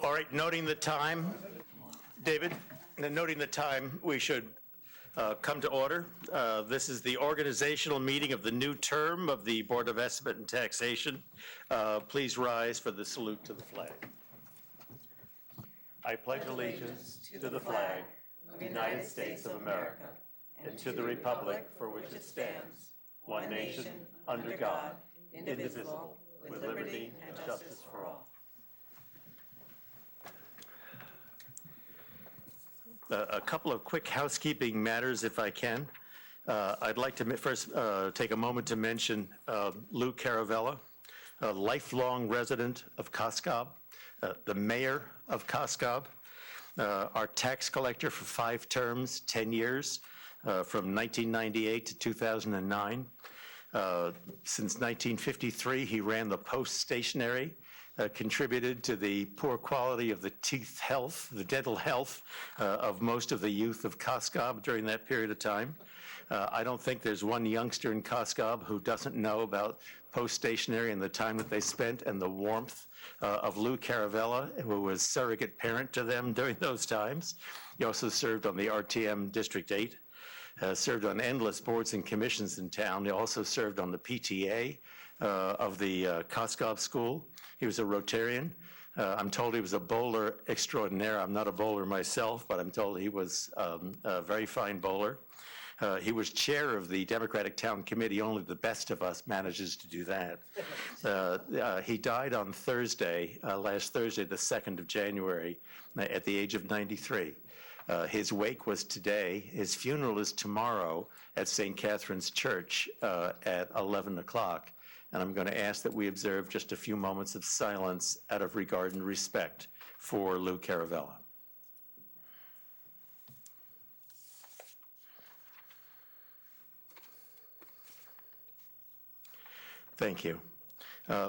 All right, noting the time, David, noting the time, we should come to order. This is the organizational meeting of the new term of the Board of Estimate and Taxation. Please rise for the salute to the flag. I pledge allegiance to the flag of the United States of America and to the republic for which it stands, one nation, under God, indivisible, with liberty and justice for all. A couple of quick housekeeping matters, if I can. I'd like to first take a moment to mention Lou Caravella, a lifelong resident of Coscob, the mayor of Coscob, our tax collector for 5 terms, 10 years, from 1998 to 2009. Since 1953, he ran the Post Stationery, contributed to the poor quality of the teeth health, the dental health of most of the youth of Coscob during that period of time. I don't think there's one youngster in Coscob who doesn't know about Post Stationery and the time that they spent and the warmth of Lou Caravella, who was surrogate parent to them during those times. He also served on the RTM District 8, served on endless boards and commissions in town. He also served on the PTA of the Coscob School. He was a Rotarian. I'm told he was a bowler extraordinaire. I'm not a bowler myself, but I'm told he was a very fine bowler. He was chair of the Democratic Town Committee. Only the best of us manages to do that. He died on Thursday, last Thursday, the 2nd of January, at the age of 93. His wake was today. His funeral is tomorrow at St. Catherine's Church at 11 o'clock. And I'm going to ask that we observe just a few moments of silence out of regard and respect for Lou Caravella. Thank you.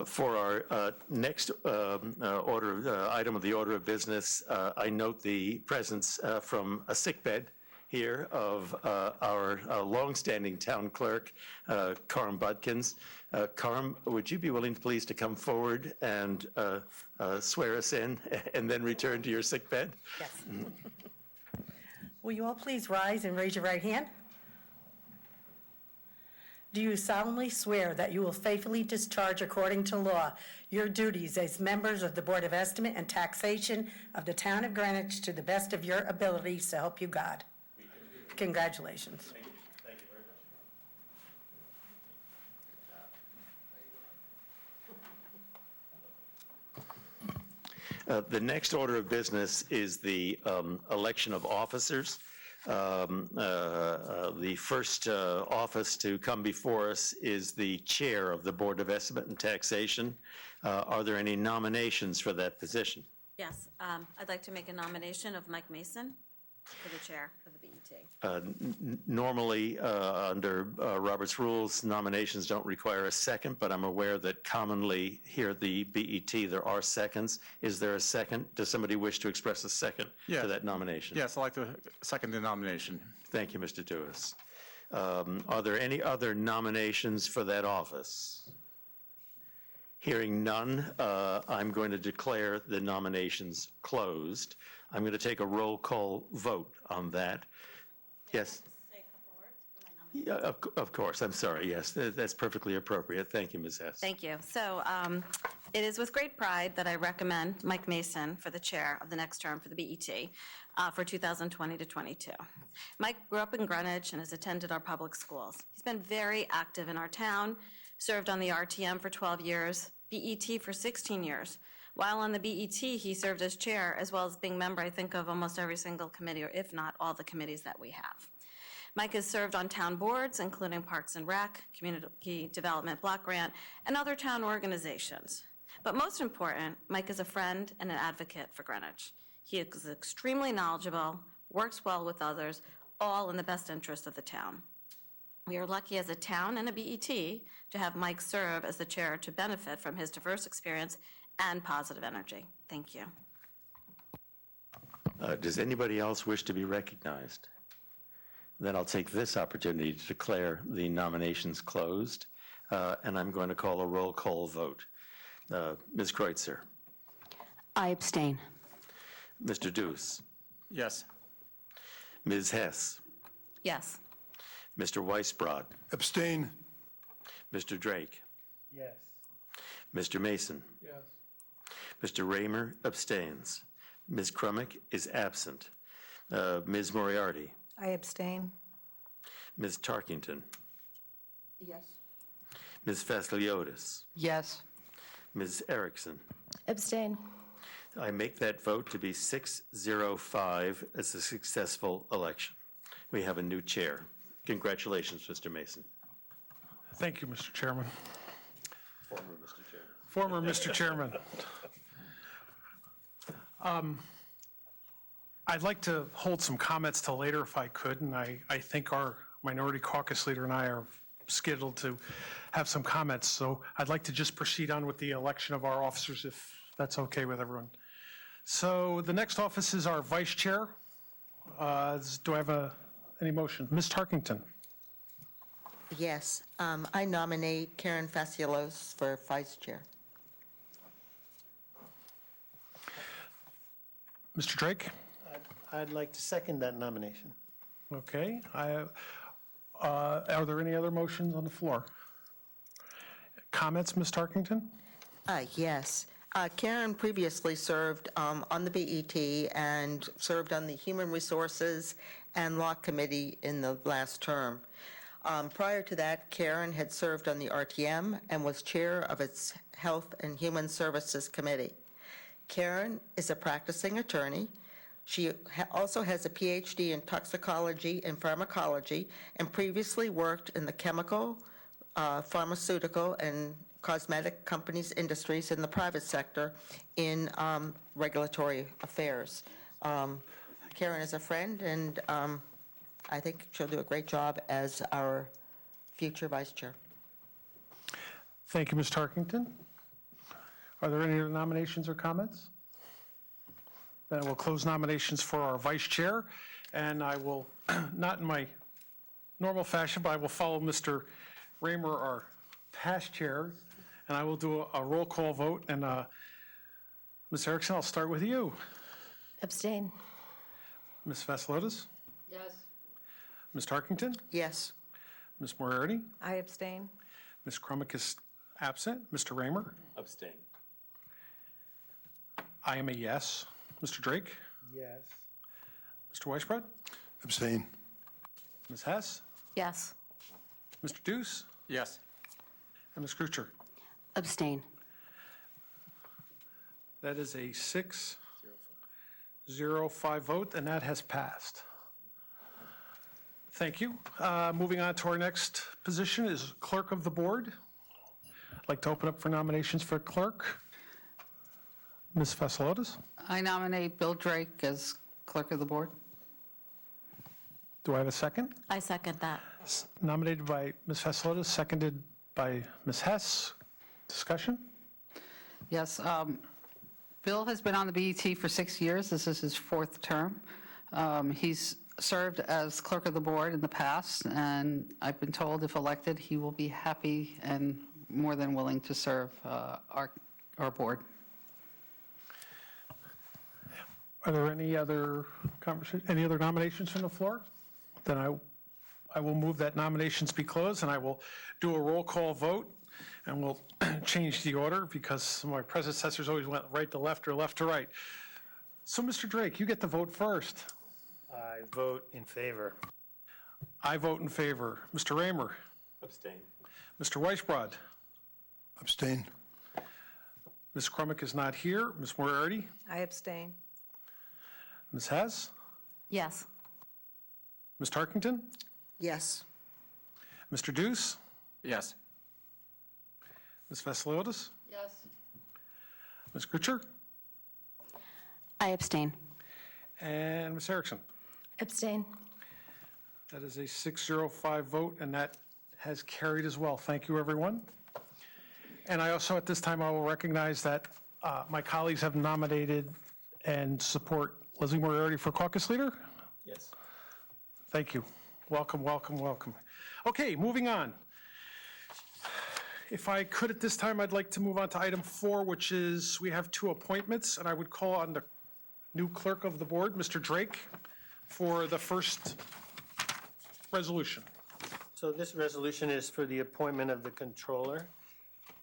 For our next item of the order of business, I note the presence from a sickbed here of our longstanding town clerk, Carm Budkins. Carm, would you be willing, please, to come forward and swear us in and then return to your sickbed? Yes. Will you all please rise and raise your right hand? Do you solemnly swear that you will faithfully discharge according to law your duties as members of the Board of Estimate and Taxation of the Town of Greenwich to the best of your ability, so help you God? Congratulations. Thank you. Thank you very much. The next order of business is the election of officers. The first office to come before us is the chair of the Board of Estimate and Taxation. Are there any nominations for that position? Yes, I'd like to make a nomination of Mike Mason for the chair of the BET. Normally, under Robert's rules, nominations don't require a second, but I'm aware that commonly here at the BET there are seconds. Is there a second? Does somebody wish to express a second to that nomination? Yes, I'd like to second the nomination. Thank you, Mr. Dewis. Are there any other nominations for that office? Hearing none, I'm going to declare the nominations closed. I'm going to take a roll call vote on that. Yes? Say a couple words for my nomination. Yeah, of course. I'm sorry. Yes, that's perfectly appropriate. Thank you, Ms. Hess. Thank you. So it is with great pride that I recommend Mike Mason for the chair of the next term for the BET for 2020 to 22. Mike grew up in Greenwich and has attended our public schools. He's been very active in our town, served on the RTM for 12 years, BET for 16 years. While on the BET, he served as chair, as well as being member, I think, of almost every single committee, or if not, all the committees that we have. Mike has served on town boards, including Parks and Rec, Community Development Block Grant, and other town organizations. But most important, Mike is a friend and an advocate for Greenwich. He is extremely knowledgeable, works well with others, all in the best interest of the town. We are lucky as a town and a BET to have Mike serve as the chair to benefit from his diverse experience and positive energy. Thank you. Does anybody else wish to be recognized? Then I'll take this opportunity to declare the nominations closed, and I'm going to call a roll call vote. Ms. Kreutzer. I abstain. Mr. Deuce, Yes. Ms. Hess, Yes. Mr. Weisbrod, Abstain. Mr. Drake, Yes. Mr. Mason, Yes. Mr. Raymer abstains. Ms. Crumack is absent. Ms. Moriarty, I abstain. Ms. Tarkington, Yes. Ms. Vasiliotis, Yes. Ms. Erickson. Abstain. I make that vote to be 605 as a successful election. We have a new chair. Congratulations, Mr. Mason. Thank you, Mr. Chairman. Former Mr. Chairman. Former Mr. Chairman. I'd like to hold some comments till later if I could, and I think our Minority Caucus leader and I are scheduled to have some comments, so I'd like to just proceed on with the election of our officers, if that's okay with everyone. So the next office is our vice chair. Do I have any motion? Ms. Tarkington? Yes. I nominate Karen Fasciolos for vice chair. Mr. Drake? I'd like to second that nomination. Okay. Are there any other motions on the floor? Comments, Ms. Tarkington? Yes. Karen previously served on the BET and served on the Human Resources and Law Committee in the last term. Prior to that, Karen had served on the RTM and was chair of its Health and Human Services Committee. Karen is a practicing attorney. She also has a PhD in toxicology and pharmacology and previously worked in the chemical, pharmaceutical, and cosmetic companies industries in the private sector in regulatory affairs. Karen is a friend, and I think she'll do a great job as our future vice chair. Thank you, Ms. Tarkington. Are there any other nominations or comments? Then I will close nominations for our vice chair, and I will, not in my normal fashion, but I will follow Mr. Raymer, our past chair, and I will do a roll call vote. And Ms. Erickson, I'll start with you. Abstain. Ms. Vasiliotis? Yes. Ms. Tarkington? Yes. Ms. Moriarty? I abstain. Ms. Crumack is absent. Mr. Raymer? Abstain. I am a yes. Mr. Drake? Yes. Mr. Weisbrod? Abstain. Ms. Hess? Yes. Mr. Deuce? Yes. And Ms. Krucher? Abstain. That is a 6-0-5 vote, and that has passed. Thank you. Moving on to our next position is clerk of the board. I'd like to open up for nominations for clerk. Ms. Vasiliotis? I nominate Bill Drake as clerk of the board. Do I have a second? I second that. Nominated by Ms. Vasiliotis, seconded by Ms. Hess. Discussion? Yes, Bill has been on the BET for 6 years. This is his 4th term. He's served as clerk of the board in the past, and I've been told if elected, he will be happy and more than willing to serve our board. Are there any other nominations from the floor? Then I will move that nominations be closed, and I will do a roll call vote, and we'll change the order because some of my predecessors always went right to left or left to right. So, Mr. Drake, you get to vote first. I vote in favor. I vote in favor. Mr. Raymer? Abstain. Mr. Weisbrod? Abstain. Ms. Crumack is not here. Ms. Moriarty? I abstain. Ms. Hess? Yes. Ms. Tarkington? Yes. Mr. Deuce? Yes. Ms. Vasiliotis? Yes. Ms. Kutcher? I abstain. And Ms. Erickson? Abstain. That is a 6-0-5 vote, and that has carried as well. Thank you, everyone. And I also, at this time, I will recognize that my colleagues have nominated and support Leslie Moriarty for caucus leader. Yes. Thank you. Welcome, welcome, welcome. Okay, moving on. If I could at this time, I'd like to move on to item 4, which is we have 2 appointments, and I would call on the new clerk of the board, Mr. Drake, for the first resolution. So this resolution is for the appointment of the controller.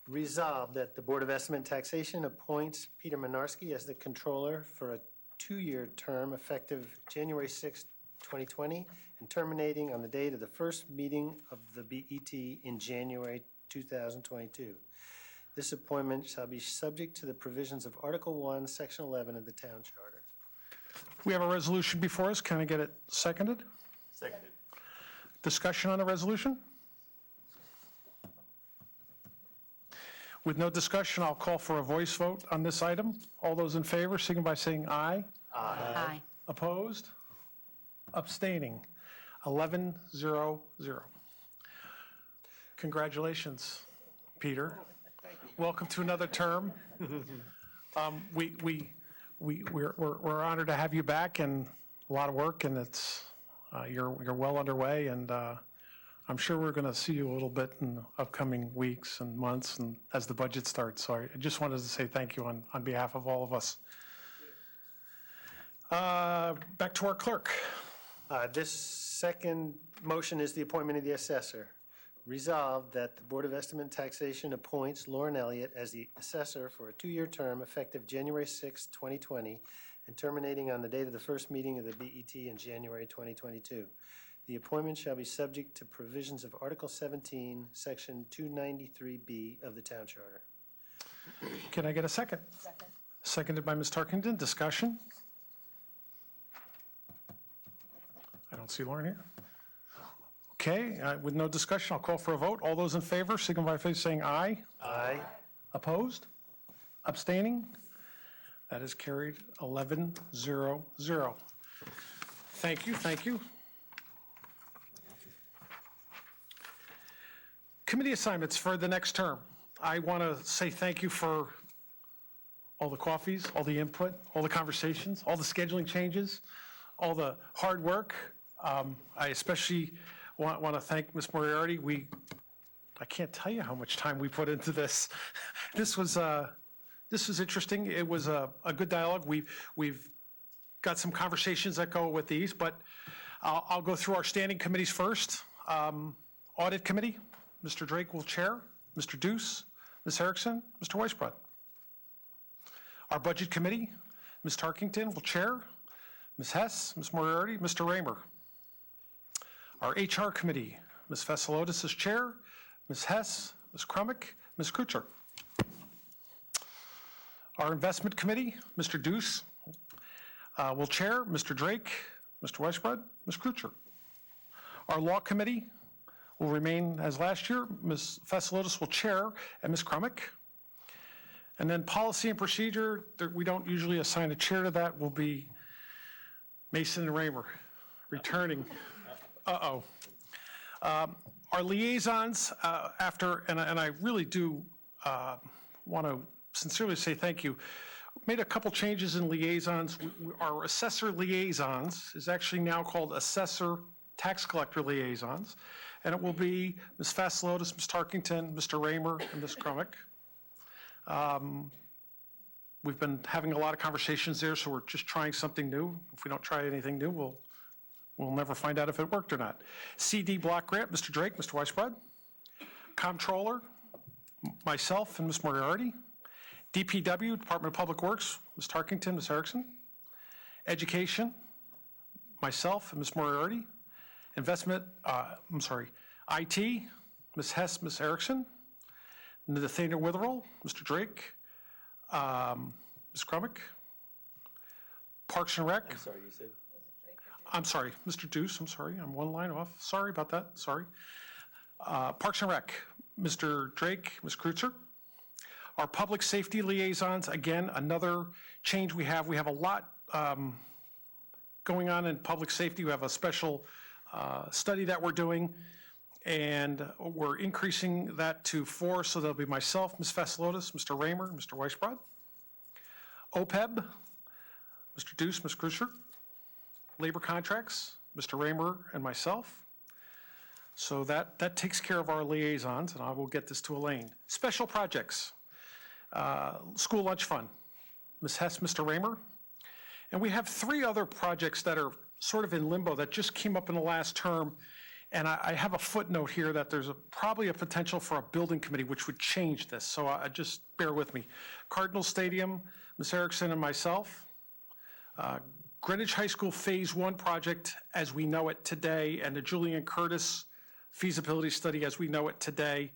Resolved that the Board of Estimate and Taxation appoints Peter Menarski as the controller for a 2-year term effective January 6, 2020, and terminating on the date of the first meeting of the BET in January 2022. This appointment shall be subject to the provisions of Article 1, Section 11 of the Town Charter. We have a resolution before us. Can I get it seconded? Seconded. Discussion on the resolution? With no discussion, I'll call for a voice vote on this item. All those in favor, signify by saying aye. Aye. Opposed? Abstaining? 11-0-0. Congratulations, Peter. Welcome to another term. We're honored to have you back, and a lot of work, and it's you're well underway, and I'm sure we're going to see you a little bit in the upcoming weeks and months, and as the budget starts. So I just wanted to say thank you on behalf of all of us. Back to our clerk. This second motion is the appointment of the assessor. Resolved that the Board of Estimate and Taxation appoints Lauren Elliott as the assessor for a 2-year term effective January 6, 2020, and terminating on the date of the first meeting of the BET in January 2022. The appointment shall be subject to provisions of Article 17, Section 293B of the Town Charter. Can I get a second? Second. Seconded by Ms. Tarkington. Discussion? I don't see Lauren here. Okay, with no discussion, I'll call for a vote. All those in favor, signify by saying aye. Aye. Opposed? Abstaining? That is carried 11-0-0. Thank you, thank you. Committee assignments for the next term. I want to say thank you for all the coffees, all the input, all the conversations, all the scheduling changes, all the hard work. I especially want to thank Ms. Moriarty. I can't tell you how much time we put into this. This was interesting. It was a good dialogue. We've got some conversations that go with these, but I'll go through our standing committees first. Audit Committee, Mr. Drake will chair, Mr. Deuce, Ms. Erickson, Mr. Weisbrod. Our Budget Committee, Ms. Tarkington will chair, Ms. Hess, Ms. Moriarty, Mr. Raymer. Our HR Committee, Ms. Vassilotis is chair, Ms. Hess, Ms. Crumick, Ms. Kuchar. Our Investment Committee, Mr. Deuce will chair, Mr. Drake, Mr. Weisbrod, Ms. Kuchar. Our Law Committee will remain as last year, Ms. Vassilotis will chair, and Ms. Crumick. And then Policy and Procedure, we don't usually assign a chair to that, will be Mason and Raymer, returning. Our liaisons, and I really do want to sincerely say thank you, made a couple changes in liaisons. Our assessor liaisons is actually now called assessor tax collector liaisons, and it will be Ms. Vassilotis, Ms. Tarkington, Mr. Raymer, and Ms. Crumick. We've been having a lot of conversations there, so we're just trying something new. If we don't try anything new, we'll never find out if it worked or not. CD Block Grant, Mr. Drake, Mr. Weisbrod. Comptroller, myself and Ms. Moriarty. DPW, Department of Public Works, Ms. Tarkington, Ms. Erickson. Education, myself and Ms. Moriarty. IT, Ms. Hess, Ms. Erickson. Nathaniel Witherell, Mr. Drake, Ms. Crumick. Parks and Rec. I'm sorry, Mr. Deuce, I'm sorry, I'm one line off. Sorry about that, sorry. Parks and Rec, Mr. Drake, Ms. Kreutzer. Our Public Safety Liaisons, again, another change we have. We have a lot going on in public safety. We have a special study that we're doing, and we're increasing that to 4, so there'll be myself, Ms. Vassilotis, Mr. Raymer, Mr. Weisbrod. OPEB, Mr. Deuce, Ms. Kreutzer. Labor contracts, Mr. Raymer and myself. So that takes care of our liaisons, and I will get this to Elaine. Special projects, school lunch fund, Ms. Hess, Mr. Raymer. And we have 3 other projects that are sort of in limbo that just came up in the last term. And I have a footnote here that there's probably a potential for a building committee which would change this. So just bear with me. Cardinal Stadium, Ms. Erickson and myself. Greenwich High School Phase 1 project as we know it today, and the Julian Curtis feasibility study as we know it today.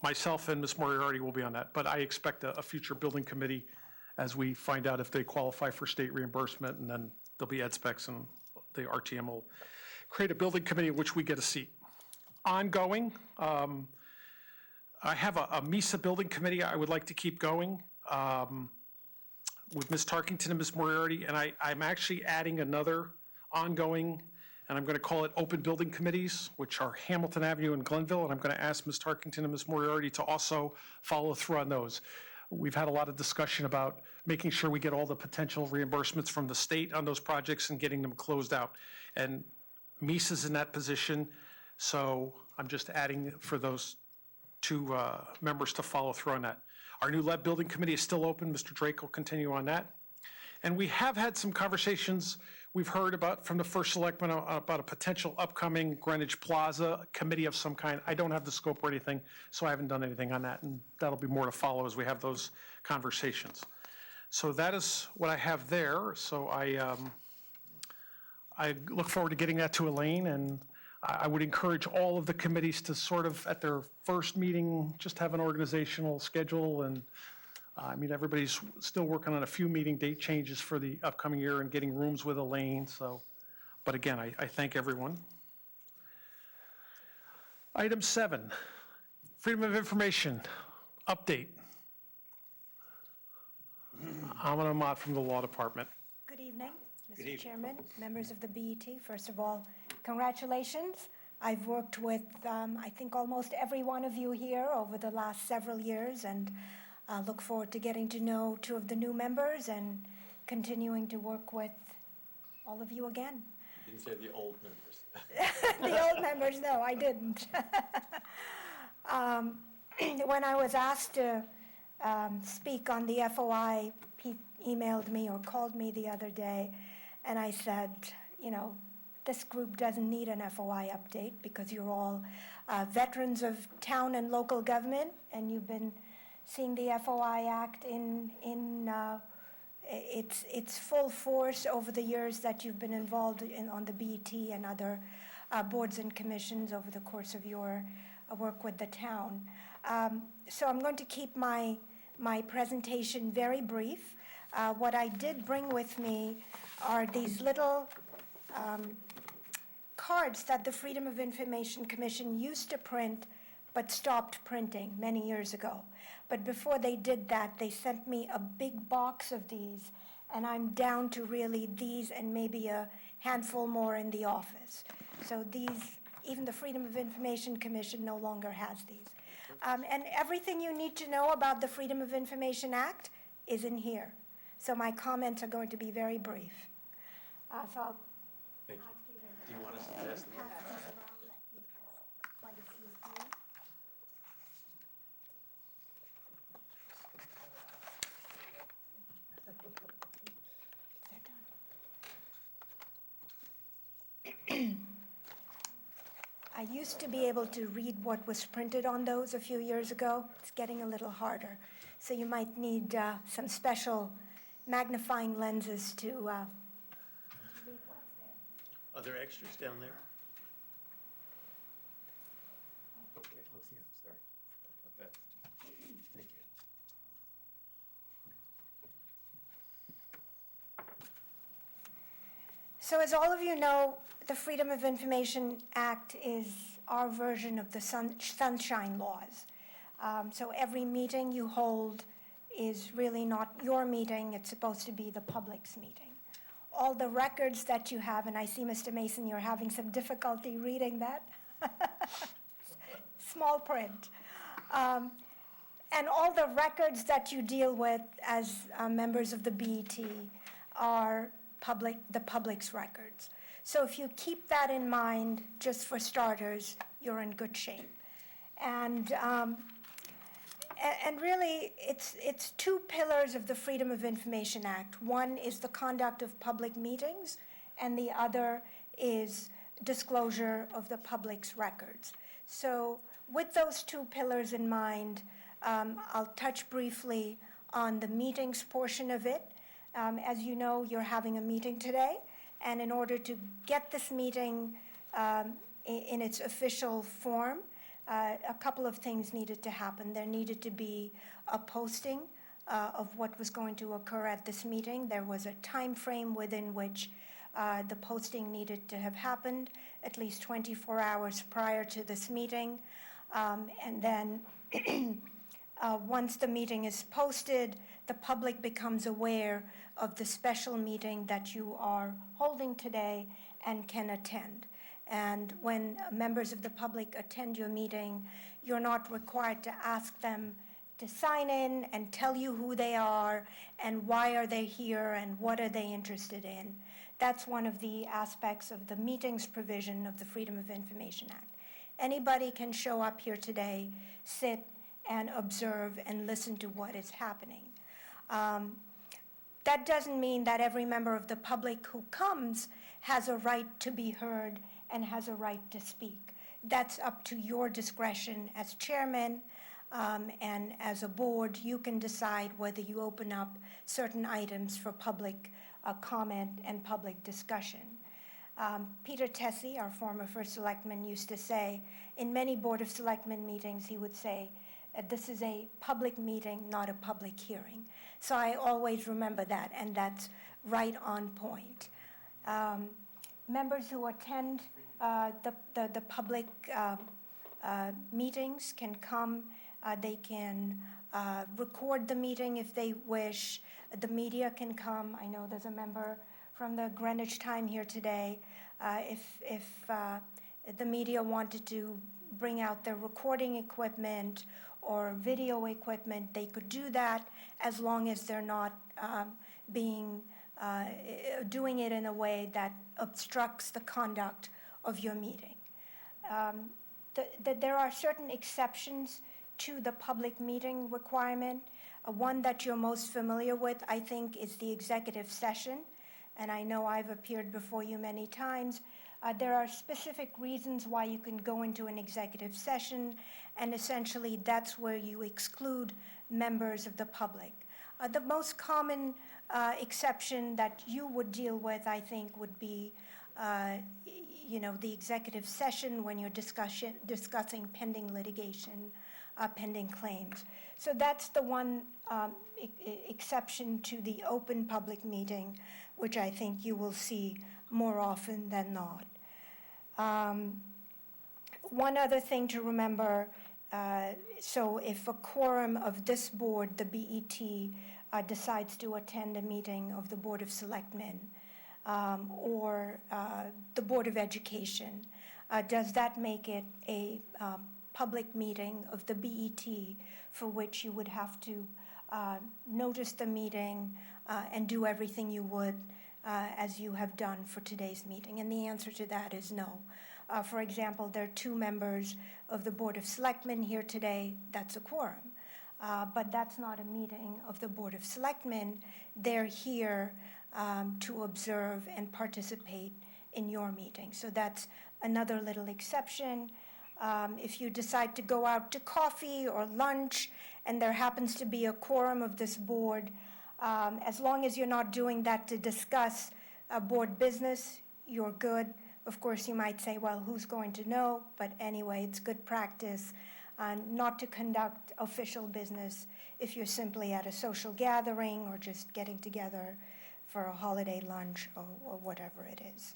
Myself and Ms. Moriarty will be on that, but I expect a future building committee as we find out if they qualify for state reimbursement, and then there'll be ed specs and the RTM will create a building committee in which we get a seat. Ongoing, I have a MISA building committee I would like to keep going with Ms. Tarkington and Ms. Moriarty, and I'm actually adding another ongoing, and I'm going to call it open building committees, which are Hamilton Avenue and Glenville, and I'm going to ask Ms. Tarkington and Ms. Moriarty to also follow through on those. We've had a lot of discussion about making sure we get all the potential reimbursements from the state on those projects and getting them closed out. And MISA's in that position, so I'm just adding for those 2 members to follow through on that. Our new Lead Building Committee is still open. Mr. Drake will continue on that. And we have had some conversations we've heard about from the first selectman about a potential upcoming Greenwich Plaza committee of some kind. I don't have the scope or anything, so I haven't done anything on that, and that'll be more to follow as we have those conversations. So that is what I have there. So I look forward to getting that to Elaine, and I would encourage all of the committees to sort of, at their first meeting, just have an organizational schedule. And I mean, everybody's still working on a few meeting date changes for the upcoming year and getting rooms with Elaine. So, but again, I thank everyone. Item 7, Freedom of Information update. Amina Ahmad from the Law Department. Good evening, Mr. Chairman, members of the BET. First of all, congratulations. I've worked with, I think, almost every one of you here over the last several years, and look forward to getting to know 2 of the new members and continuing to work with all of you again. You didn't say the old members. The old members, no, I didn't. When I was asked to speak on the FOI, he emailed me or called me the other day, and I said, you know, this group doesn't need an FOI update because you're all veterans of town and local government, and you've been seeing the FOI Act in its full force over the years that you've been involved on the BET and other boards and commissions over the course of your work with the town. So I'm going to keep my presentation very brief. What I did bring with me are these little cards that the Freedom of Information Commission used to print but stopped printing many years ago. But before they did that, they sent me a big box of these, and I'm down to really these and maybe a handful more in the office. So these, even the Freedom of Information Commission no longer has these. And everything you need to know about the Freedom of Information Act is in here. So my comments are going to be very brief. So I'll Thank you. Do you want us to pass them? I used to be able to read what was printed on those a few years ago. It's getting a little harder. So you might need some special magnifying lenses to read what's there. Are there extras down there? Okay, oh, yeah, sorry about that. Thank you. So as all of you know, the Freedom of Information Act is our version of the sunshine laws. So every meeting you hold is really not your meeting, it's supposed to be the public's meeting. All the records that you have, and I see, Mr. Mason, you're having some difficulty reading that. Small print. And all the records that you deal with as members of the BET are the public's records. So if you keep that in mind, just for starters, you're in good shape. And And really, it's two pillars of the Freedom of Information Act. One is the conduct of public meetings, and the other is disclosure of the public's records. So with those two pillars in mind, I'll touch briefly on the meetings portion of it. As you know, you're having a meeting today, and in order to get this meeting in its official form, a couple of things needed to happen. There needed to be a posting of what was going to occur at this meeting. There was a time frame within which the posting needed to have happened, at least 24 hours prior to this meeting. And then once the meeting is posted, the public becomes aware of the special meeting that you are holding today and can attend. And when members of the public attend your meeting, you're not required to ask them to sign in and tell you who they are and why are they here and what are they interested in. That's one of the aspects of the meetings provision of the Freedom of Information Act. Anybody can show up here today, sit and observe and listen to what is happening. That doesn't mean that every member of the public who comes has a right to be heard and has a right to speak. That's up to your discretion as chairman, and as a board, you can decide whether you open up certain items for public comment and public discussion. Peter Tessie, our former first selectman, used to say, in many Board of Selectmen meetings, he would say, this is a public meeting, not a public hearing. So I always remember that, and that's right on point. Members who attend the public meetings can come. They can record the meeting if they wish. The media can come. I know there's a member from the Greenwich Time here today. If the media wanted to bring out their recording equipment or video equipment, they could do that as long as they're not doing it in a way that obstructs the conduct of your meeting. There are certain exceptions to the public meeting requirement. One that you're most familiar with, I think, is the executive session. And I know I've appeared before you many times. There are specific reasons why you can go into an executive session, and essentially that's where you exclude members of the public. The most common exception that you would deal with, I think, would be the executive session when you're discussing pending litigation, pending claims. So that's the one exception to the open public meeting, which I think you will see more often than not. One other thing to remember, so if a quorum of this board, the BET, decides to attend a meeting of the Board of Selectmen or the Board of Education, does that make it a public meeting of the BET for which you would have to notice the meeting and do everything you would as you have done for today's meeting? And the answer to that is no. For example, there are 2 members of the Board of Selectmen here today. That's a quorum. But that's not a meeting of the Board of Selectmen. They're here to observe and participate in your meeting. So that's another little exception. If you decide to go out to coffee or lunch and there happens to be a quorum of this board, as long as you're not doing that to discuss board business, you're good. Of course, you might say, well, who's going to know? But anyway, it's good practice not to conduct official business if you're simply at a social gathering or just getting together for a holiday lunch or whatever it is.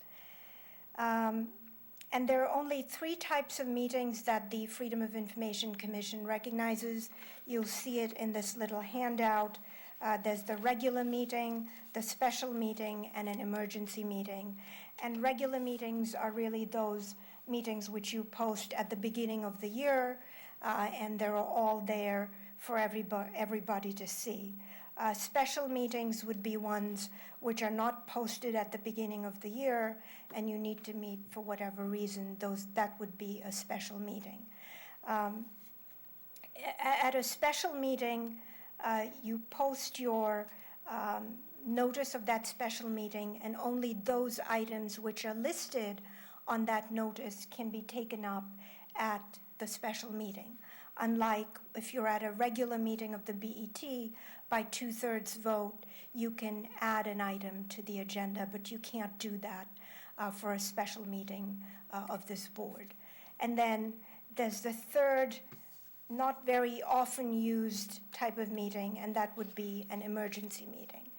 And there are only 3 types of meetings that the Freedom of Information Commission recognizes. You'll see it in this little handout. There's the regular meeting, the special meeting, and an emergency meeting. And regular meetings are really those meetings which you post at the beginning of the year, and they're all there for everybody to see. Special meetings would be ones which are not posted at the beginning of the year, and you need to meet for whatever reason. That would be a special meeting. At a special meeting, you post your notice of that special meeting, and only those items which are listed on that notice can be taken up at the special meeting. Unlike if you're at a regular meeting of the BET, by 2/3 vote, you can add an item to the agenda, but you can't do that for a special meeting of this board. And then there's the third, not very often used type of meeting, and that would be an emergency meeting.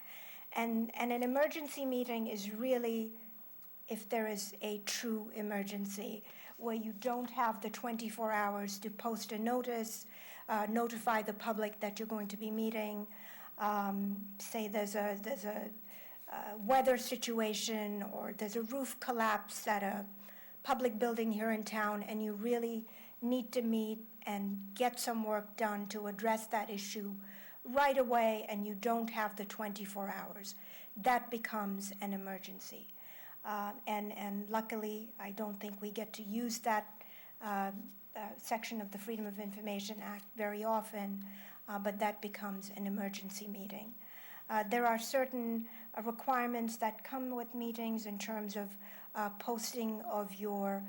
And an emergency meeting is really if there is a true emergency where you don't have the 24 hours to post a notice, notify the public that you're going to be meeting, say there's a weather situation or there's a roof collapse at a public building here in town, and you really need to meet and get some work done to address that issue right away, and you don't have the 24 hours. That becomes an emergency. And luckily, I don't think we get to use that section of the Freedom of Information Act very often, but that becomes an emergency meeting. There are certain requirements that come with meetings in terms of posting of your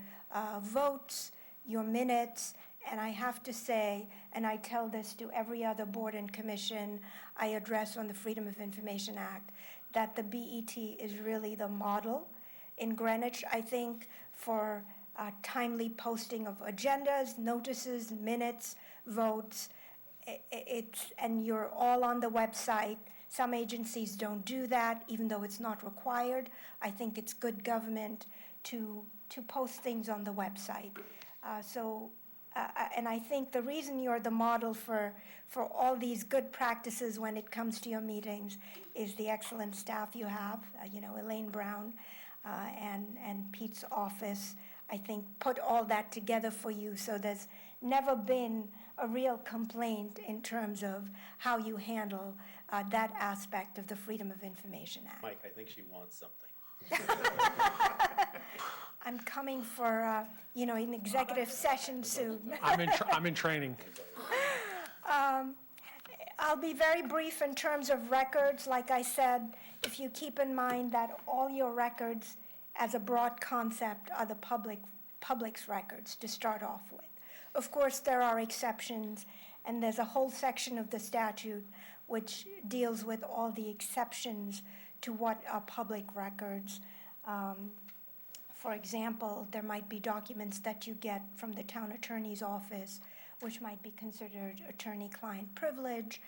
votes, your minutes, and I have to say, and I tell this to every other board and commission I address on the Freedom of Information Act, that the BET is really the model in Greenwich, I think, for timely posting of agendas, notices, minutes, votes. And you're all on the website. Some agencies don't do that, even though it's not required. I think it's good government to post things on the website. And I think the reason you're the model for all these good practices when it comes to your meetings is the excellent staff you have, Elaine Brown and Pete's office, I think, put all that together for you. So there's never been a real complaint in terms of how you handle that aspect of the Freedom of Information Act. Mike, I think she wants something. I'm coming for, an executive session soon. I'm in training. I'll be very brief in terms of records. Like I said, if you keep in mind that all your records as a broad concept are the public's records to start off with. Of course, there are exceptions, and there's a whole section of the statute which deals with all the exceptions to what are public records. For example, there might be documents that you get from the town attorney's office, which might be considered attorney-client privilege.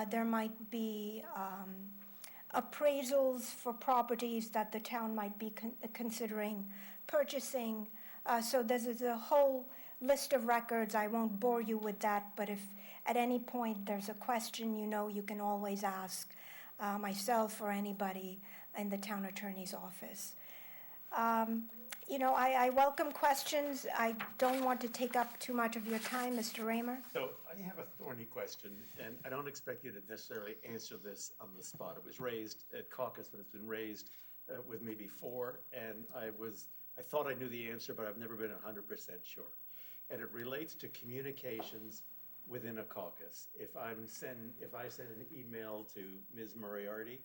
There might be appraisals for properties that the town might be considering purchasing. So there's a whole list of records. I won't bore you with that, but if at any point there's a question, you can always ask myself or anybody in the town attorney's office. I welcome questions. I don't want to take up too much of your time, Mr. Raymer. So I have a thorny question, and I don't expect you to necessarily answer this on the spot. It was raised at caucus, but it's been raised with me before, and I thought I knew the answer, but I've never been 100% sure. And it relates to communications within a caucus. If I send an email to Ms. Moriarty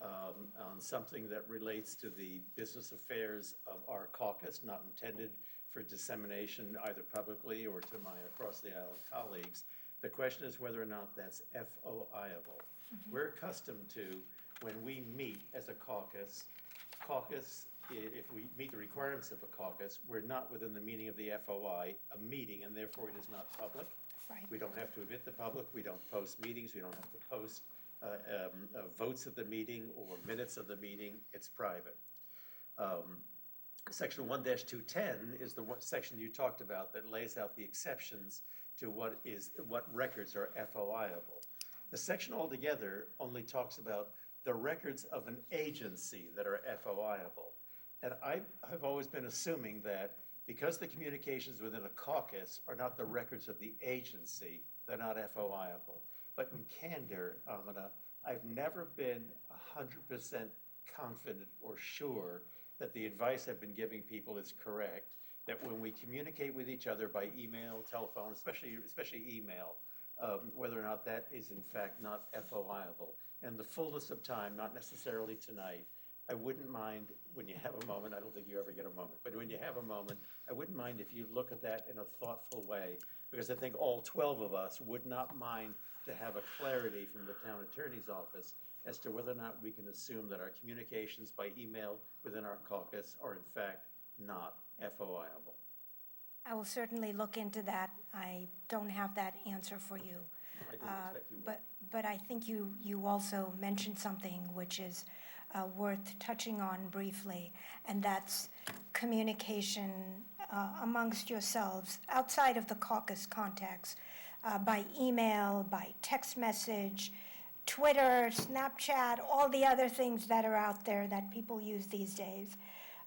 on something that relates to the business affairs of our caucus, not intended for dissemination either publicly or to my across the aisle colleagues, the question is whether or not that's FOI-able. We're accustomed to, when we meet as a caucus, if we meet the requirements of a caucus, we're not within the meaning of the FOI, a meeting, and therefore it is not public. Right. We don't have to admit the public, we don't post meetings, we don't have to post votes at the meeting or minutes of the meeting, it's private. Section 1-210 is the section you talked about that lays out the exceptions to what records are FOI-able. The section altogether only talks about the records of an agency that are FOI-able. And I have always been assuming that because the communications within a caucus are not the records of the agency, they're not FOI-able. But in candor, Amina, I've never been 100% confident or sure that the advice I've been giving people is correct. that when we communicate with each other by email, telephone, especially email, whether or not that is in fact not FOIable. In the fullness of time, not necessarily tonight, I wouldn't mind, when you have a moment, I don't think you ever get a moment, but when you have a moment, I wouldn't mind if you look at that in a thoughtful way, because I think all 12 of us would not mind to have a clarity from the town attorney's office as to whether or not we can assume that our communications by email within our caucus are in fact not FOIable. I will certainly look into that. I don't have that answer for you. I didn't expect you would. But I think you also mentioned something which is worth touching on briefly, and that's communication amongst yourselves outside of the caucus context, by email, by text message, Twitter, Snapchat, all the other things that are out there that people use these days.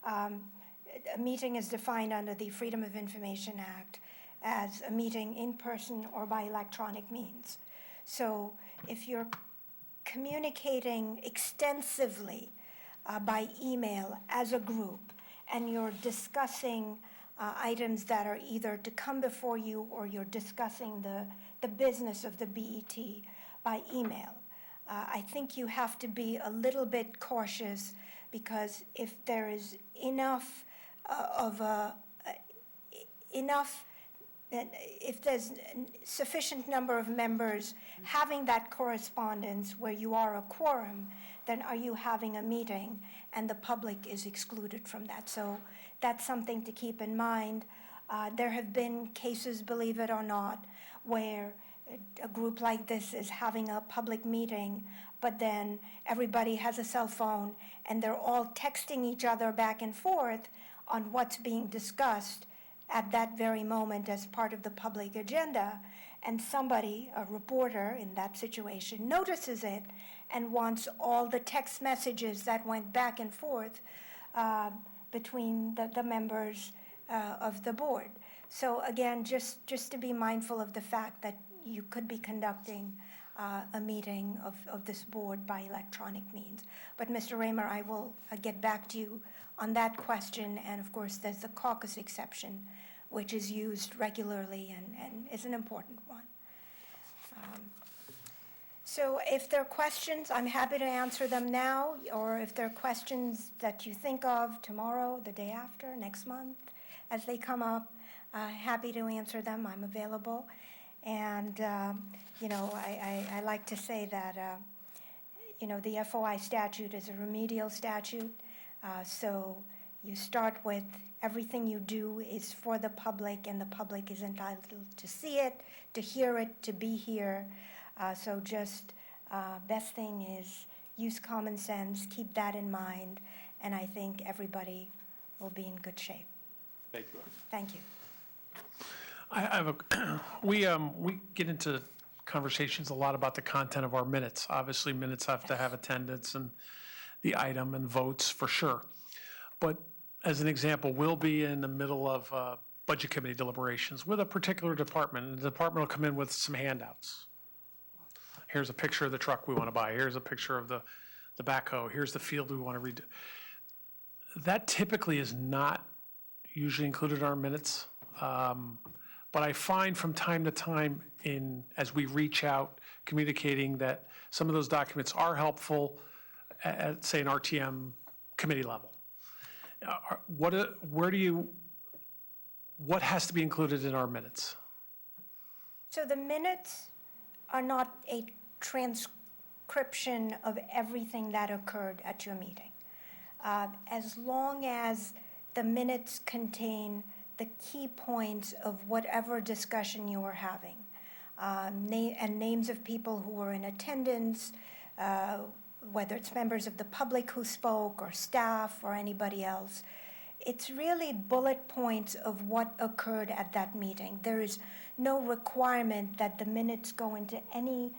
A meeting is defined under the Freedom of Information Act as a meeting in person or by electronic means. So if you're communicating extensively by email as a group, and you're discussing items that are either to come before you, or you're discussing the business of the BET by email, I think you have to be a little bit cautious, because if there is enough if there's sufficient number of members having that correspondence where you are a quorum, then are you having a meeting and the public is excluded from that? So that's something to keep in mind. There have been cases, believe it or not, where a group like this is having a public meeting, but then everybody has a cell phone and they're all texting each other back and forth on what's being discussed at that very moment as part of the public agenda, and somebody, a reporter in that situation, notices it and wants all the text messages that went back and forth between the members of the board. So again, just to be mindful of the fact that you could be conducting a meeting of this board by electronic means. But Mr. Raymer, I will get back to you on that question, and of course, there's the caucus exception, which is used regularly and is an important one. So if there are questions, I'm happy to answer them now, or if there are questions that you think of tomorrow, the day after, next month, as they come up, happy to answer them. I'm available. And, I like to say that, the FOI statute is a remedial statute. So you start with everything you do is for the public, and the public is entitled to see it, to hear it, to be here. So just best thing is use common sense, keep that in mind, and I think everybody will be in good shape. Thank you. Thank you. I have we get into conversations a lot about the content of our minutes. Obviously, minutes have to have attendance and the item and votes for sure. But as an example, we'll be in the middle of budget committee deliberations with a particular department, and the department will come in with some handouts. Here's a picture of the truck we want to buy. Here's a picture of the backhoe. Here's the field we want to redo. That typically is not usually included in our minutes. But I find from time to time as we reach out, communicating that some of those documents are helpful at, say, an RTM committee level. What has to be included in our minutes? So the minutes are not a transcription of everything that occurred at your meeting. As long as the minutes contain the key points of whatever discussion you were having, and names of people who were in attendance, whether it's members of the public who spoke or staff or anybody else. It's really bullet points of what occurred at that meeting. There is no requirement that the minutes go into any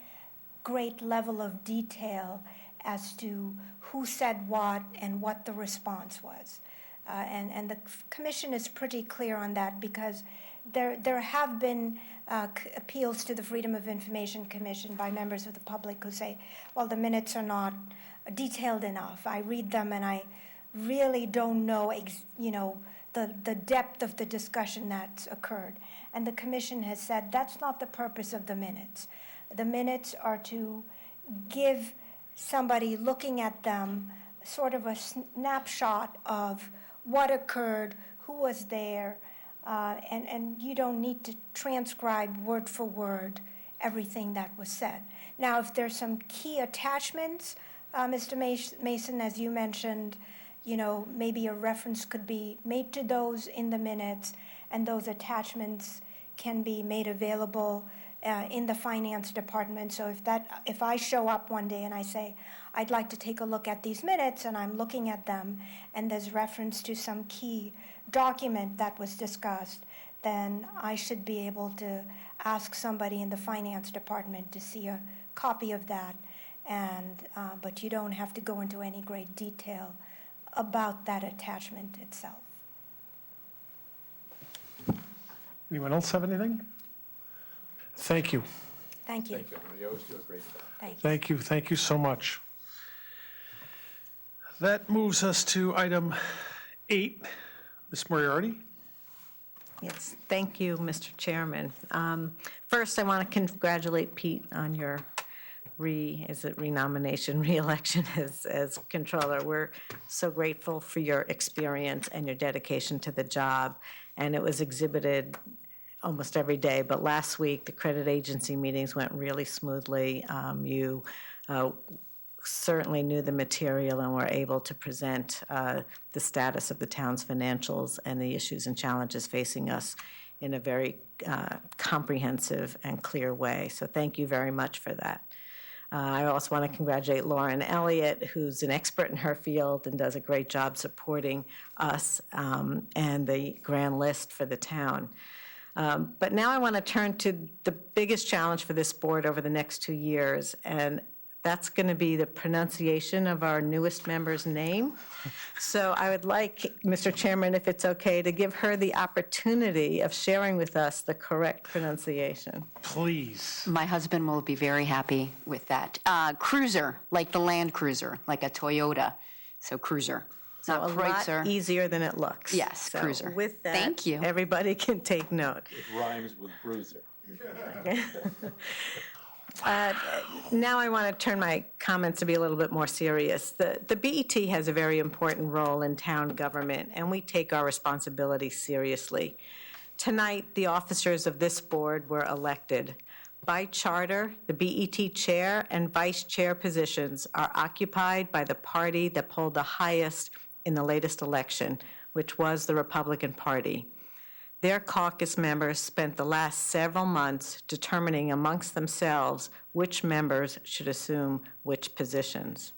great level of detail as to who said what and what the response was. And the commission is pretty clear on that, because there have been appeals to the Freedom of Information Commission by members of the public who say, well, the minutes are not detailed enough. I read them and I really don't know, the depth of the discussion that's occurred. And the commission has said that's not the purpose of the minutes. The minutes are to give somebody looking at them sort of a snapshot of what occurred, who was there, and you don't need to transcribe word for word everything that was said. Now, if there's some key attachments, Mr. Mason, as you mentioned, maybe a reference could be made to those in the minutes, and those attachments can be made available in the finance department. So if I show up one day and I say, I'd like to take a look at these minutes, and I'm looking at them, and there's reference to some key document that was discussed, then I should be able to ask somebody in the finance department to see a copy of that. But you don't have to go into any great detail about that attachment itself. Anyone else have anything? Thank you. Thank you. You always do a great job. Thank you. Thank you so much. That moves us to item 8. Ms. Moriarty? Yes, thank you, Mr. Chairman. First, I want to congratulate Pete on your renomination, re-election as controller. We're so grateful for your experience and your dedication to the job, and it was exhibited almost every day, but last week, the credit agency meetings went really smoothly. You certainly knew the material and were able to present the status of the town's financials and the issues and challenges facing us in a very comprehensive and clear way. So thank you very much for that. I also want to congratulate Lauren Elliott, who's an expert in her field and does a great job supporting us and the grand list for the town. But now I want to turn to the biggest challenge for this board over the next 2 years, and that's going to be the pronunciation of our newest member's name. So I would like, Mr. Chairman, if it's okay, to give her the opportunity of sharing with us the correct pronunciation. Please. My husband will be very happy with that. Cruiser, like the Land Cruiser, like a Toyota. So cruiser. It's So not a lot Kreutzer. easier than it looks. Yes, So cruiser. with that, Thank you. everybody can take note. It rhymes with bruiser. Now I want to turn my comments to be a little bit more serious. The BET has a very important role in town government, and we take our responsibility seriously. Tonight, the officers of this board were elected. By charter, the BET chair and vice chair positions are occupied by the party that polled the highest in the latest election, which was the Republican Party. Their caucus members spent the last several months determining amongst themselves which members should assume which positions.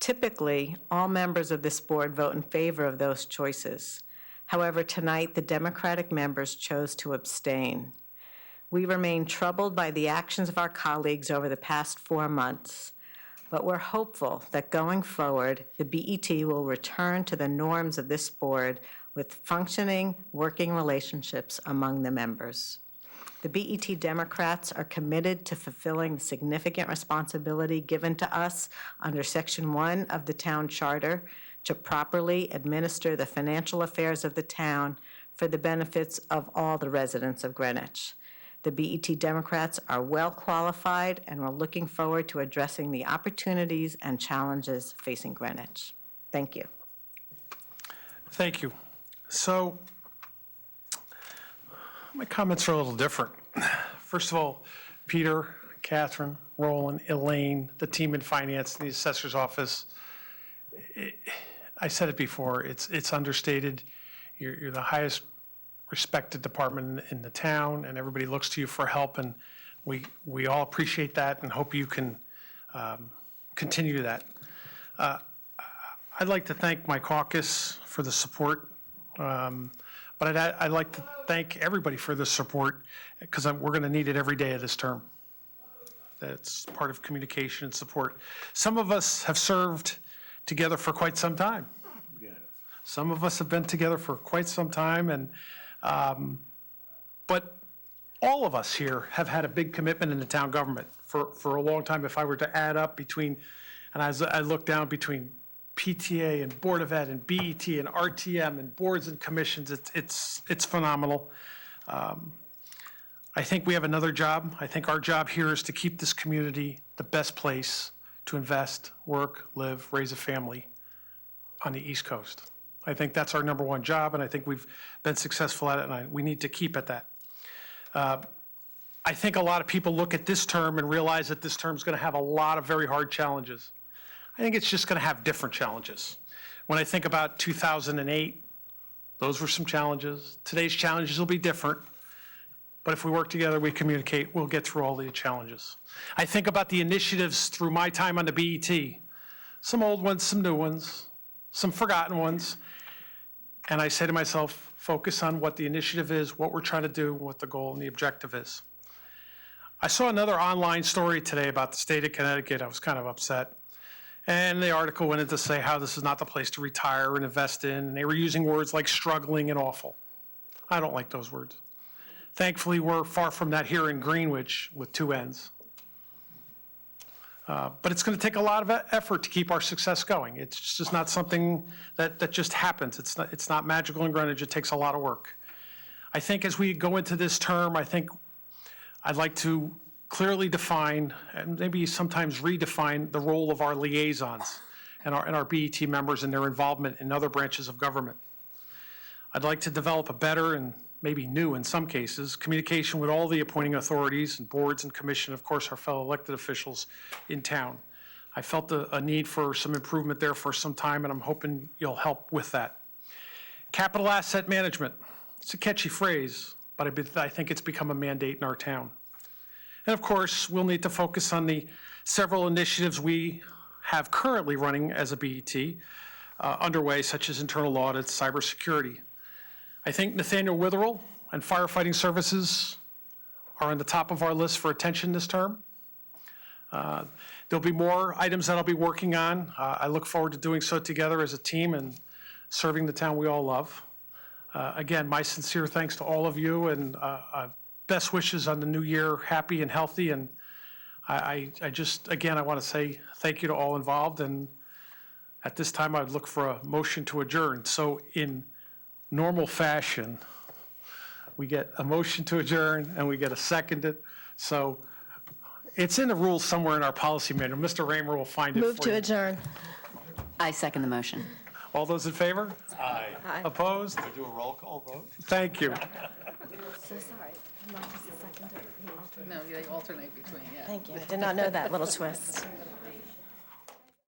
Typically, all members of this board vote in favor of those choices. However, tonight, the Democratic members chose to abstain. We remain troubled by the actions of our colleagues over the past 4 months, but we're hopeful that going forward, the BET will return to the norms of this board with functioning, working relationships among the members. The BET Democrats are committed to fulfilling the significant responsibility given to us under Section 1 of the town charter to properly administer the financial affairs of the town for the benefits of all the residents of Greenwich. The BET Democrats are well qualified, and we're looking forward to addressing the opportunities and challenges facing Greenwich. Thank you. Thank you. So my comments are a little different. First of all, Peter, Catherine, Roland, Elaine, the team in finance, the assessor's office, I said it before, it's understated. You're the highest respected department in the town, and everybody looks to you for help, and we all appreciate that and hope you can continue that. I'd like to thank my caucus for the support, but I'd like to thank everybody for the support, because we're going to need it every day of this term. That's part of communication and support. Some of us have served together for quite some time. Some of us have been together for quite some time, and but all of us here have had a big commitment in the town government for a long time. If I were to add up between, and as I look down between PTA and Board of Ed and BET and RTM and boards and commissions. It's phenomenal. I think we have another job. I think our job here is to keep this community the best place to invest, work, live, raise a family on the East Coast. I think that's our number one job, and I think we've been successful at it, and we need to keep at that. I think a lot of people look at this term and realize that this term is going to have a lot of very hard challenges. I think it's just going to have different challenges. When I think about 2008, those were some challenges. Today's challenges will be different. But if we work together, we communicate, we'll get through all the challenges. I think about the initiatives through my time on the BET, some old ones, some new ones, some forgotten ones. And I say to myself, focus on what the initiative is, what we're trying to do, what the goal and the objective is. I saw another online story today about the state of Connecticut. I was kind of upset. And the article went in to say how this is not the place to retire and invest in. And they were using words like struggling and awful. I don't like those words. Thankfully, we're far from that here in Greenwich with two N's. But it's going to take a lot of effort to keep our success going. It's just not something that just happens. It's not magical in Greenwich. It takes a lot of work. I think as we go into this term, I think I'd like to clearly define and maybe sometimes redefine the role of our liaisons and our BET members and their involvement in other branches of government. I'd like to develop a better and maybe new in some cases, communication with all the appointing authorities and boards and commission, of course, our fellow elected officials in town. I felt a need for some improvement there for some time, and I'm hoping you'll help with that. Capital asset management. It's a catchy phrase, but I think it's become a mandate in our town. And of course, we'll need to focus on the several initiatives we have currently running as a BET underway, such as internal audits, cybersecurity. I think Nathaniel Witherell and firefighting services are on the top of our list for attention this term. There'll be more items that I'll be working on. I look forward to doing so together as a team and serving the town we all love. Again, my sincere thanks to all of you, and best wishes on the new year, happy and healthy. And I just, again, I want to say thank you to all involved. And at this time, I'd look for a motion to adjourn. So in normal fashion, we get a motion to adjourn and we get a seconded. So it's in the rules somewhere in our policy manual. Mr. Raymer will find it for you. Move to adjourn. I second the motion. All those in favor? Aye. Opposed? Do a roll call vote? Thank you. No, they alternate between, yeah. Thank you. I did not know that little twist.